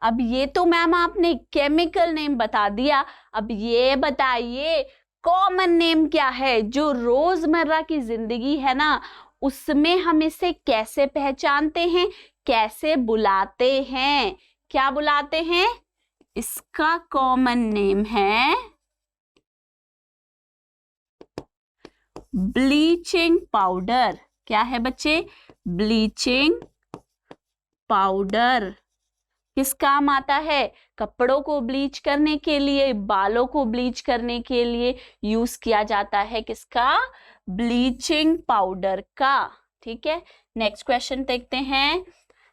अब ये तो मैम आपने केमिकल नेम बता दिया, अब ये बताइए कॉमन नेम क्या है जो रोजमर्रा की जिंदगी है ना उसमें हम इसे कैसे पहचानते हैं, कैसे बुलाते हैं, क्या बुलाते हैं? इसका कॉमन नेम है ब्लीचिंग पाउडर। क्या है बच्चे? Bleaching powder. किस काम आता है? कपड़ों को ब्लीच करने के लिए, बालों को ब्लीच करने के लिए यूज किया जाता है किसका? ब्लीचिंग पाउडर का। ठीक है, नेक्स्ट क्वेश्चन देखते हैं।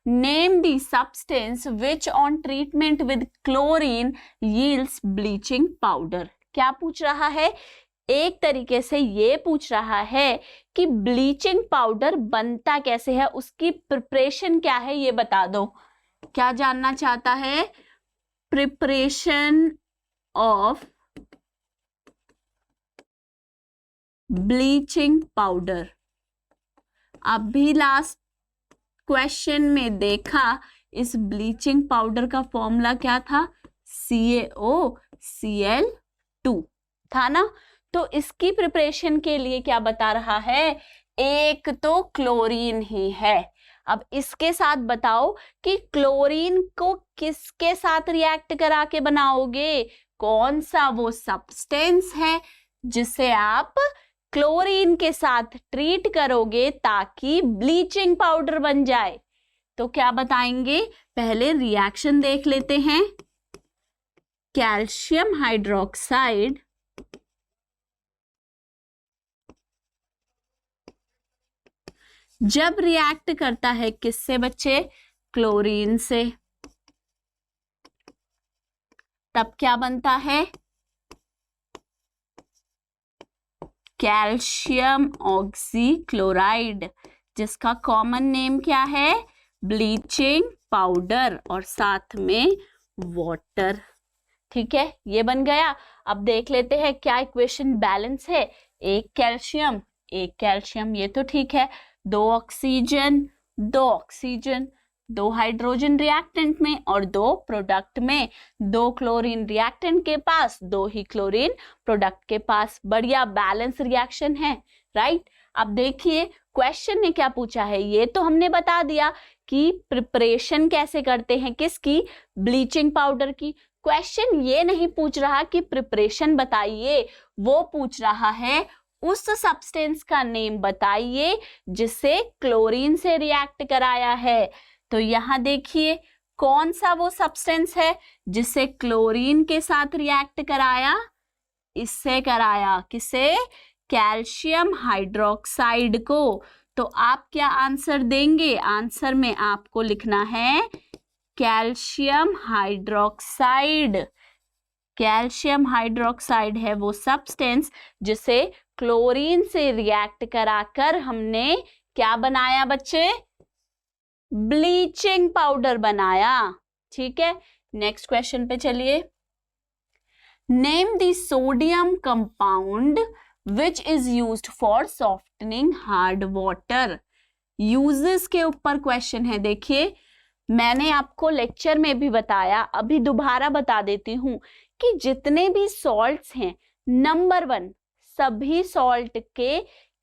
Name the substance which on treatment with chlorine yields bleaching powder. क्या पूछ रहा है? एक तरीके से ये पूछ रहा है कि ब्लीचिंग पाउडर बनता कैसे है, उसकी प्रिपरेशन क्या है ये बता दो। क्या जानना चाहता है? Preparation of bleaching powder. अभी लास्ट क्वेश्चन में देखा इस ब्लीचिंग पाउडर का फॉर्मूला क्या था? CaOCl2 था ना। तो इसकी प्रिपरेशन के लिए क्या बता रहा है? एक तो क्लोरीन ही है। अब इसके साथ बताओ कि क्लोरीन को किसके साथ रिएक्ट करा के बनाओगे? कौन सा वो सब्सटेंस है जिसे आप क्लोरीन के साथ ट्रीट करोगे ताकि ब्लीचिंग पाउडर बन जाए? तो क्या बताएंगे? पहले रिएक्शन देख लेते हैं। कैल्शियम हाइड्रोक्साइड जब रिएक्ट करता है किससे बच्चे? क्लोरीन से, तब क्या बनता है? कैल्शियम ऑक्सीक्लोराइड, जिसका कॉमन नेम क्या है? ब्लीचिंग पाउडर, और साथ में वाटर। ठीक है, ये बन गया। अब देख लेते हैं क्या इक्वेशन बैलेंस है। एक कैल्शियम, एक कैल्शियम, ये तो ठीक है। दो ऑक्सीजन, दो ऑक्सीजन, दो हाइड्रोजन रिएक्टेंट में और दो प्रोडक्ट में। दो क्लोरीन रिएक्टेंट के पास, दो ही क्लोरीन प्रोडक्ट के पास। बढ़िया बैलेंस रिएक्शन है, राइट। अब देखिए क्वेश्चन ने क्या पूछा है, ये तो हमने बता दिया कि प्रिपरेशन कैसे करते हैं, किसकी? ब्लीचिंग पाउडर की। क्वेश्चन ये नहीं पूछ रहा कि प्रिपरेशन बताइए, वो पूछ रहा है उस सब्सटेंस का नेम बताइए जिसे क्लोरीन से रिएक्ट कराया है। तो यहां देखिए कौन सा वो सब्सटेंस है जिसे क्लोरीन के साथ रिएक्ट कराया? इससे कराया। किसे? कैल्शियम हाइड्रोक्साइड को। तो आप क्या आंसर देंगे? आंसर में आपको लिखना है कैल्शियम हाइड्रोक्साइड। कैल्शियम हाइड्रोक्साइड है वो सब्सटेंस जिसे क्लोरीन से रिएक्ट कराकर हमने क्या बनाया बच्चे? ब्लीचिंग पाउडर बनाया। ठीक है, नेक्स्ट क्वेश्चन पे चलिए। Name the sodium compound which is used for softening hard water. Uses के ऊपर क्वेश्चन है। देखिए मैंने आपको लेक्चर में भी बताया, अभी दोबारा बता देती हूं कि जितने भी सॉल्ट्स हैं, नंबर 1 सभी सॉल्ट के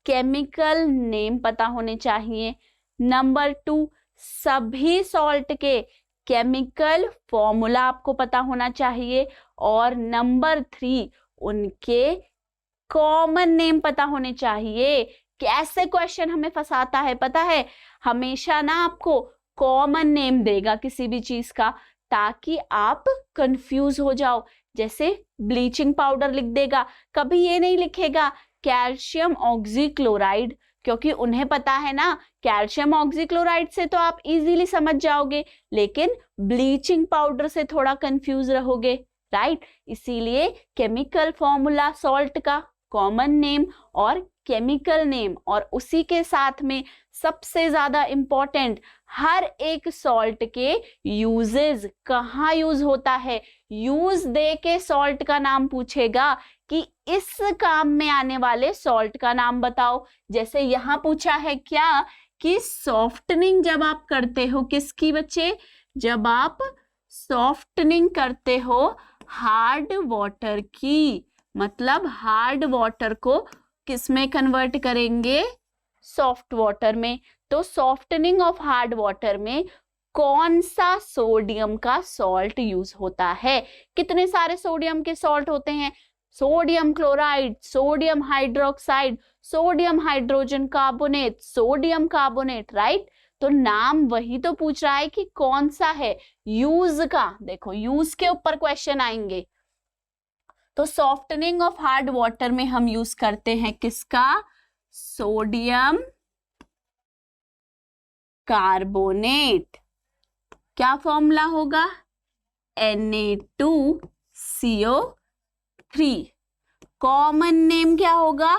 केमिकल नेम पता होने चाहिए। नंबर 2 सभी सॉल्ट के केमिकल फॉर्मूला आपको पता होना चाहिए। और नंबर 3 उनके कॉमन नेम पता होने चाहिए। कैसे क्वेश्चन हमें फंसाता है पता है? हमेशा ना आपको कॉमन नेम देगा किसी भी चीज का ताकि आप कंफ्यूज हो जाओ। जैसे ब्लीचिंग पाउडर लिख देगा, कभी ये नहीं लिखेगा कैल्शियम ऑक्सीक्लोराइड, क्योंकि उन्हें पता है ना कैल्शियम ऑक्सीक्लोराइड से तो आप इजीली समझ जाओगे, लेकिन ब्लीचिंग पाउडर से थोड़ा कंफ्यूज रहोगे, राइट। इसीलिए केमिकल फॉर्मूला सॉल्ट का, कॉमन नेम और केमिकल नेम, और उसी के साथ में सबसे ज्यादा इंपॉर्टेंट हर एक सॉल्ट के यूजेस, कहाँ यूज होता है, यूज दे के सॉल्ट का नाम पूछेगा कि इस काम में आने वाले सॉल्ट का नाम बताओ। जैसे यहां पूछा है क्या कि सॉफ्टनिंग जब आप करते हो किसकी बच्चे? जब आप सॉफ्टनिंग करते हो हार्ड वाटर की, मतलब हार्ड वाटर को किस में कन्वर्ट करेंगे, सॉफ्ट वाटर में। तो सॉफ्टनिंग ऑफ हार्ड वाटर में कौन सा सोडियम का सॉल्ट यूज होता है? कितने सारे सोडियम के सॉल्ट होते हैं? Sodium chloride, sodium hydroxide, sodium hydrogen carbonate, sodium carbonate, right. तो नाम वही तो पूछ रहा है कि कौन सा है यूज का। देखो यूज के ऊपर क्वेश्चन आएंगे। तो सॉफ्टनिंग ऑफ हार्ड वाटर में हम यूज करते हैं किसका, सोडियम कार्बोनेट। क्या फॉर्मूला होगा, Na2CO3। कॉमन नेम क्या होगा,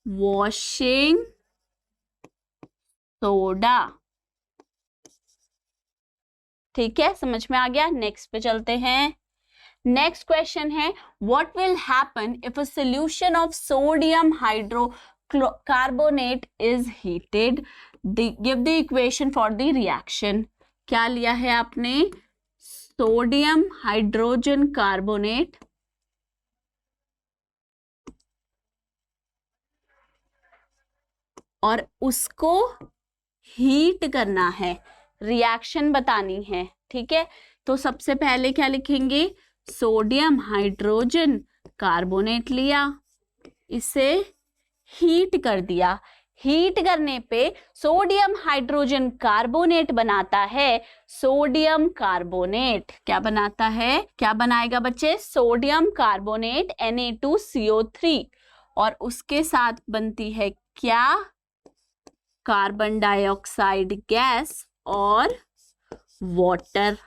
वॉशिंग सोडा। ठीक है, समझ में आ गया। नेक्स्ट पे चलते हैं। नेक्स्ट क्वेश्चन है, what will happen if a solution of sodium hydrocarbonate is heated, give the equation for the reaction. क्या लिया है आपने, सोडियम हाइड्रोजन कार्बोनेट और उसको हीट करना है, रिएक्शन बतानी है। ठीक है, तो सबसे पहले क्या लिखेंगे, सोडियम हाइड्रोजन कार्बोनेट लिया, इसे हीट कर दिया। हीट करने पे सोडियम हाइड्रोजन कार्बोनेट बनाता है सोडियम कार्बोनेट। क्या बनाता है, क्या बनाएगा बच्चे, सोडियम कार्बोनेट Na2CO3। और उसके साथ बनती है क्या, कार्बन डाइऑक्साइड गैस और वाटर।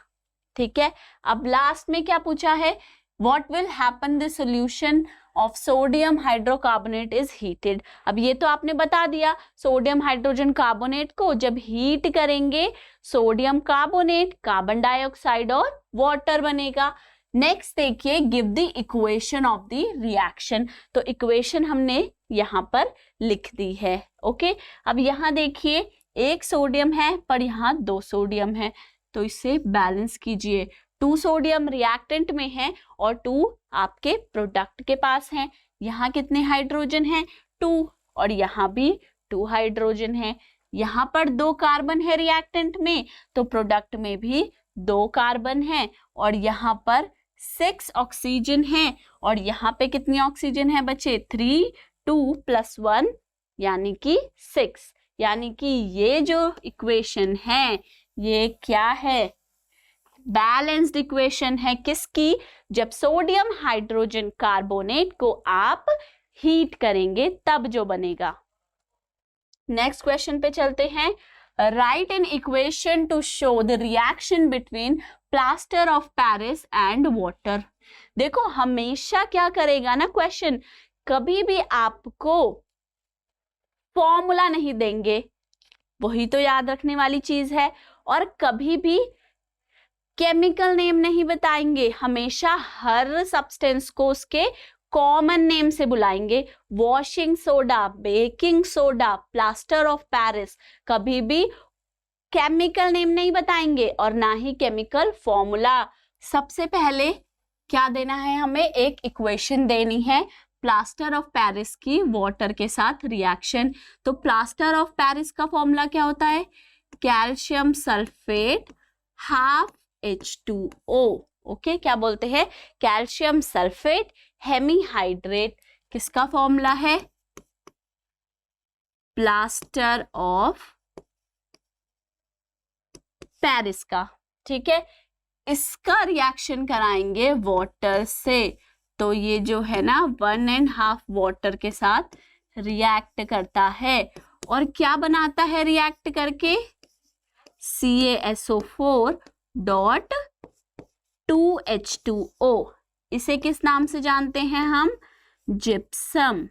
ठीक है, अब लास्ट में क्या पूछा है, what will happen the solution of sodium hydrocarbonate is heated. अब ये तो आपने बता दिया, सोडियम हाइड्रोजन कार्बोनेट को जब हीट करेंगे सोडियम कार्बोनेट, कार्बन डाइऑक्साइड और वाटर बनेगा। नेक्स्ट देखिए, give the equation of the reaction. तो इक्वेशन हमने यहाँ पर लिख दी है। ओके, अब यहाँ देखिए एक सोडियम है पर यहाँ 2 सोडियम है, तो इसे बैलेंस कीजिए। 2 सोडियम रिएक्टेंट में है और 2 आपके प्रोडक्ट के पास हैं। यहाँ कितने हाइड्रोजन हैं, 2, और यहाँ भी 2 हाइड्रोजन है। यहाँ पर 2 कार्बन है रिएक्टेंट में, तो प्रोडक्ट में भी 2 कार्बन है। और यहाँ पर 6 ऑक्सीजन है, और यहाँ पे कितनी ऑक्सीजन है बच्चे, 3, 2 + 1 यानी कि 6। यानी कि ये जो इक्वेशन है ये क्या है, बैलेंस्ड इक्वेशन है। किसकी, जब सोडियम हाइड्रोजन कार्बोनेट को आप हीट करेंगे तब जो बनेगा। नेक्स्ट क्वेश्चन पे चलते हैं। Right an equation two show the reaction between plaster of Paris and water. देखो हमेशा क्या करेगा ना क्वेश्चन, कभी भी आपको फॉर्मूला नहीं देंगे, वही तो याद रखने वाली चीज है। और कभी भी केमिकल नेम नहीं बताएंगे, हमेशा हर सब्सटेंस को उसके कॉमन नेम से बुलाएंगे। Washing soda, baking soda, plaster of Paris, कभी भी केमिकल नेम नहीं बताएंगे और ना ही केमिकल फॉर्मूला। सबसे पहले क्या देना है, हमें एक इक्वेशन देनी है प्लास्टर ऑफ पेरिस की वाटर के साथ रिएक्शन। तो प्लास्टर ऑफ पेरिस का फॉर्मूला क्या होता है, calcium sulphate half H2O। Okay, क्या बोलते हैं, कैल्शियम सल्फेट हेमीहाइड्रेट। किसका फॉर्मूला है, प्लास्टर ऑफ पेरिस का। ठीक है, इसका रिएक्शन कराएंगे वाटर से। तो ये जो है ना 1.5 वाटर के साथ रिएक्ट करता है और क्या बनाता है रिएक्ट करके, CaSO4.2H2O। इसे किस नाम से जानते हैं हम, जिप्सम।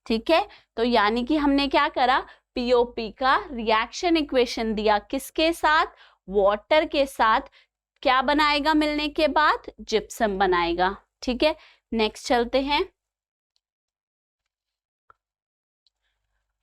ठीक है, तो यानी कि हमने क्या करा, पीओपी का रिएक्शन इक्वेशन दिया, किसके साथ, वाटर के साथ। क्या बनाएगा मिलने के बाद, जिप्सम बनाएगा। ठीक है, नेक्स्ट चलते हैं।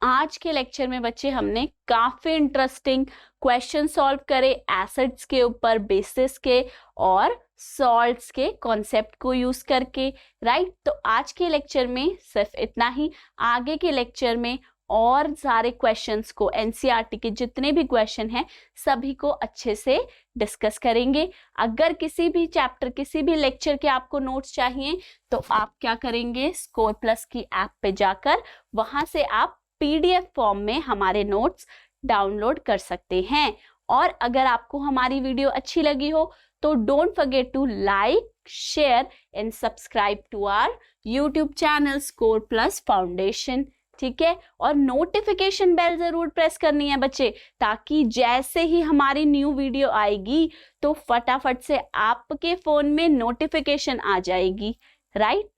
आज के लेक्चर में बच्चे हमने काफी इंटरेस्टिंग क्वेश्चन सॉल्व करे एसिड्स के ऊपर, बेसिस के और सॉल्ट्स के कॉन्सेप्ट को यूज करके, राइट। तो आज के लेक्चर में सिर्फ इतना ही। आगे के लेक्चर में और सारे क्वेश्चंस को, एनसीईआरटी के जितने भी क्वेश्चन हैं सभी को अच्छे से डिस्कस करेंगे। अगर किसी भी चैप्टर, किसी भी लेक्चर के आपको नोट्स चाहिए तो आप क्या करेंगे, स्कोर प्लस की ऐप पे जाकर वहां से आप पीडीएफ फॉर्म में हमारे नोट्स डाउनलोड कर सकते हैं। और अगर आपको हमारी वीडियो अच्छी लगी हो तो don't forget to like, share and subscribe to our YouTube channel Score Plus Foundation, ठीक है। और नोटिफिकेशन बेल जरूर प्रेस करनी है बच्चे, ताकि जैसे ही हमारी न्यू वीडियो आएगी तो फटाफट से आपके फोन में नोटिफिकेशन आ जाएगी, राइट।